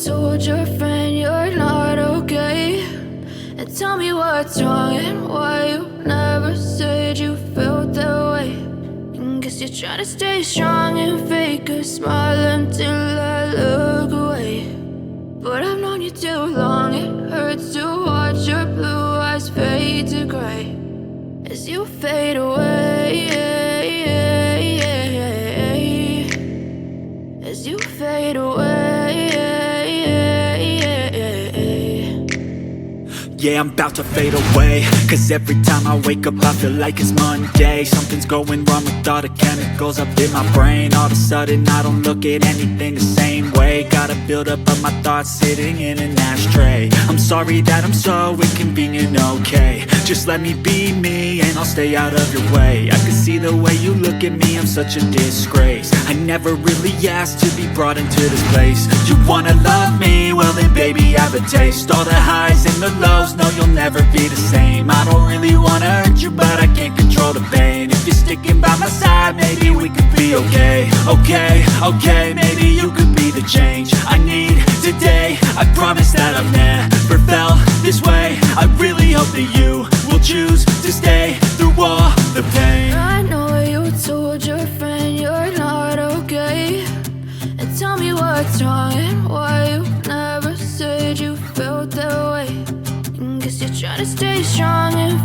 told your friend you're not okay, and tell me what's wrong and why you never said you felt that way. And guess you're trying to stay strong and fake a smile until I look away. But I've known you too long, it hurts to watch your blue eyes fade to gray as you fade away, as you fade away. Yeah, I'm about to fade away, cause every time I wake up I feel like it's Monday. Something's going wrong with all the chemicals up in my brain. All of a sudden I don't look at anything the same way. Got a buildup of my thoughts sitting in an ashtray. I'm sorry that I'm so inconvenient, okay. Just let me be me and I'll stay out of your way. I can see the way you look at me, I'm such a disgrace. I never really asked to be brought into this place. You wanna love me? Well then baby have a taste. All the highs and the lows, no you'll never be the same. I don't really wanna hurt you but I can't control the pain. If you're sticking by my side maybe we could be okay. Okay, maybe you could be the change I need today. I promise that I've never felt this way. I really hope that you will choose to stay through all the pain. I know you told your friend you're not okay, and tell me what's wrong and why you never said you felt that way. And guess you're trying to stay strong and